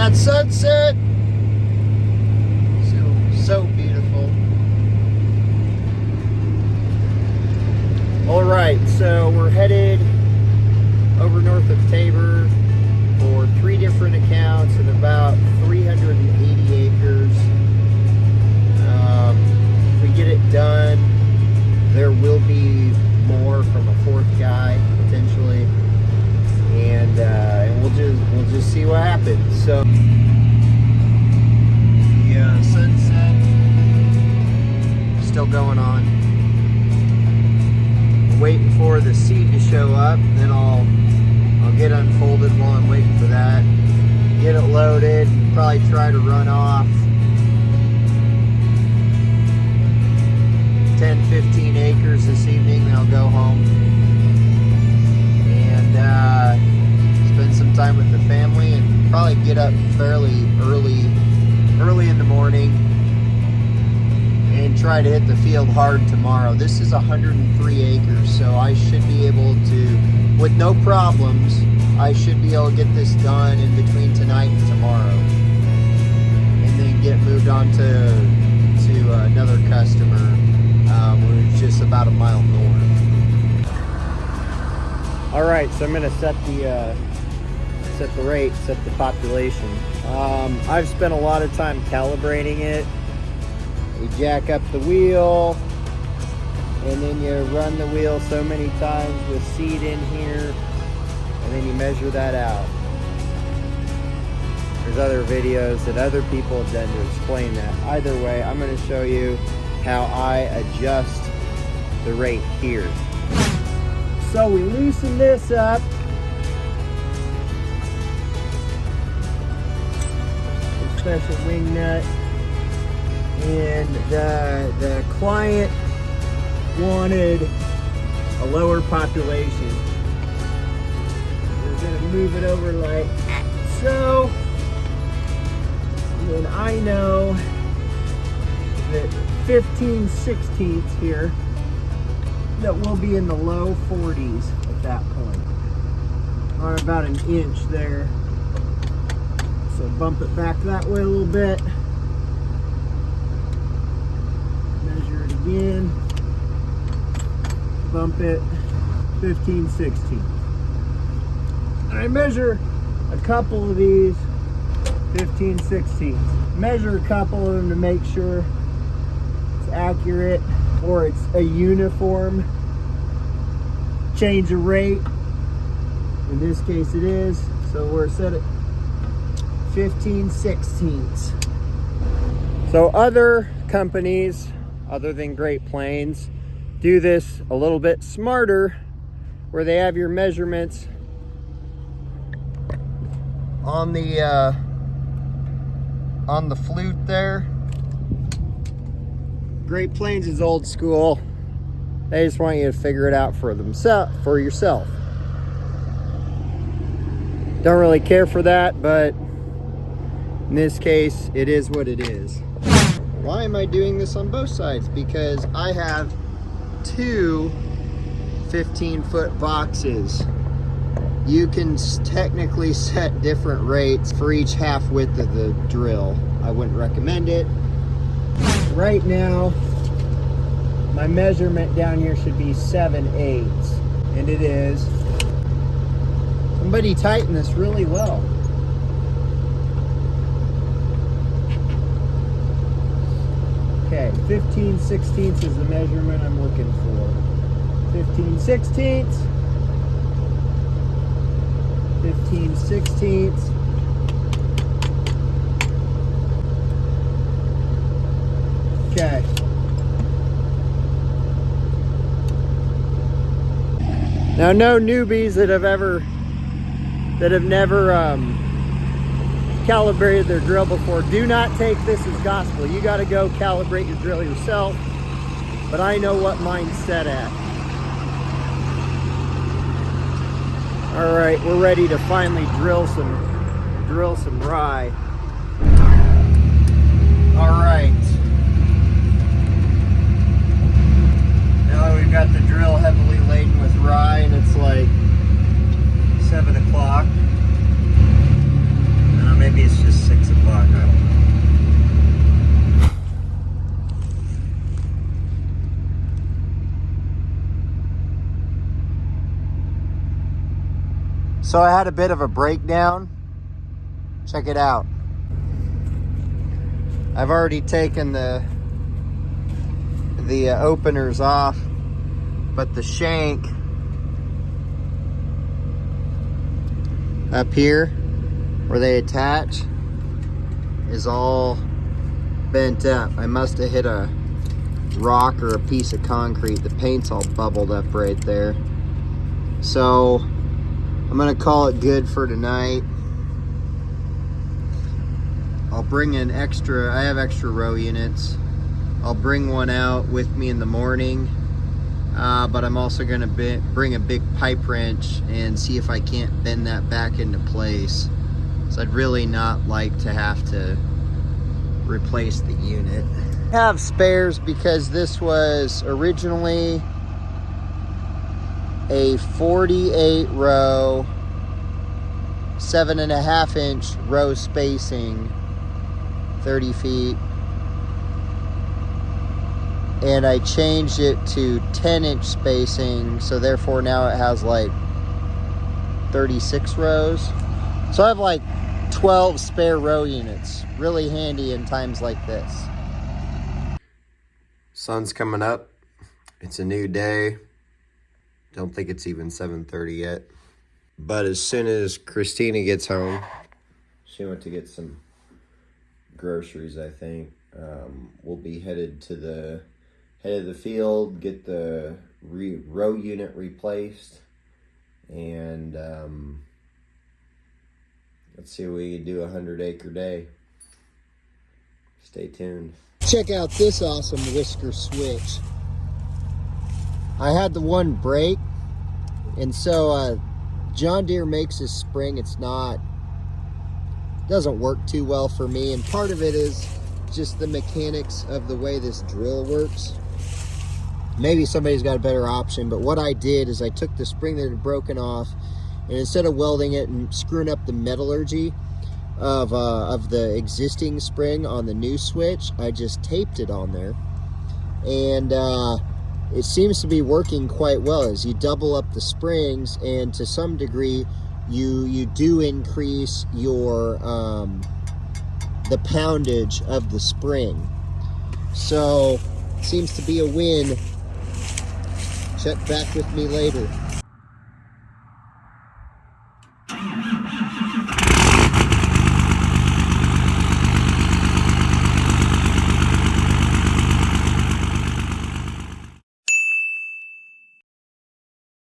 that sunset. So beautiful. All right, so we're headed over north of Tabor for 3 different accounts and about 380 acres. If we get it done, there will be more from a 4th guy potentially, and we'll just see what happens. So the sunset still going on. Waiting for the seed to show up, then I'll get unfolded while I'm waiting for that. Get it loaded, probably try to run off 10-15 acres this evening, then I'll go home and spend some time with the family and probably get up fairly early in the morning and try to hit the field hard tomorrow. This is 103 acres, so I should be able to, with no problems, I should be able to get this done in between tonight and tomorrow, and then get moved on to another customer who's just about a mile north. All right, so I'm gonna set the rate, set the population. I've spent a lot of time calibrating it. You jack up the wheel, and then you run the wheel so many times with seed in here, and then you measure that out. There's other videos that other people have done to explain that. Either way, I'm going to show you how I adjust the rate here. So we loosen this up. Special wing nut. And the client wanted a lower population. We're gonna move it over like so. And then I know that 15/16 here, that we'll be in the low 40s at that point. Or about an inch there. So bump it back that way a little bit. Measure it again. Bump it 15/16. And I measure a couple of these 15/16. Measure a couple of them to make sure it's accurate or it's a uniform change of rate. In this case it is, so we're set at 15/16. So other companies other than Great Plains do this a little bit smarter, where they have your measurements on the flute there. Great Plains is old school. They just want you to figure it out for yourself. Don't really care for that, but in this case, it is what it is. Why am I doing this on both sides? Because I have 2 15-foot boxes. You can technically set different rates for each half width of the drill. I wouldn't recommend it. Right now, my measurement down here should be 7/8, and it is. Somebody tightened this really well. Okay, 15/16 is the measurement I'm looking for. 15/16. 15/16. Okay. Now, no newbies that have never calibrated their drill before, do not take this as gospel. You got to go calibrate your drill yourself, but I know what mine's set at. All right, we're ready to finally drill some rye. All right, now that we've got the drill heavily laden with rye and it's like 7 o'clock, maybe it's just So I had a bit of a breakdown. Check it out. I've already taken the openers off, but the shank up here where they attach is all bent up. I must have hit a rock or a piece of concrete. The paint's all bubbled up right there. So I'm gonna call it good for tonight. I'll bring in extra, I have extra row units. I'll bring one out with me in the morning, but I'm also gonna bring a big pipe wrench and see if I can't bend that back into place. So I'd really not like to have to replace the unit. I have spares because this was originally a 48 row, 7.5 inch row spacing, 30 feet. And I changed it to 10-inch spacing, so therefore now it has like 36 rows. So I have like 12 spare row units. Really handy in times like this. Sun's coming up. It's a new day. Don't think it's even 7:30 yet. But as soon as Christina gets home, she went to get some groceries, I think. We'll be headed to the head of the field, get the row unit replaced, and let's see what we can do. 100-acre day. Stay tuned. Check out this awesome whisker switch. I had the one break, and so John Deere makes this spring. Doesn't work too well for me, and part of it is just the mechanics of the way this drill works. Maybe somebody's got a better option, but what I did is I took the spring that had broken off, and instead of welding it and screwing up the metallurgy of the existing spring on the new switch, I just taped it on there, and it seems to be working quite well. As you double up the springs, and to some degree you do increase your the poundage of the spring. So seems to be a win. Check back with me later.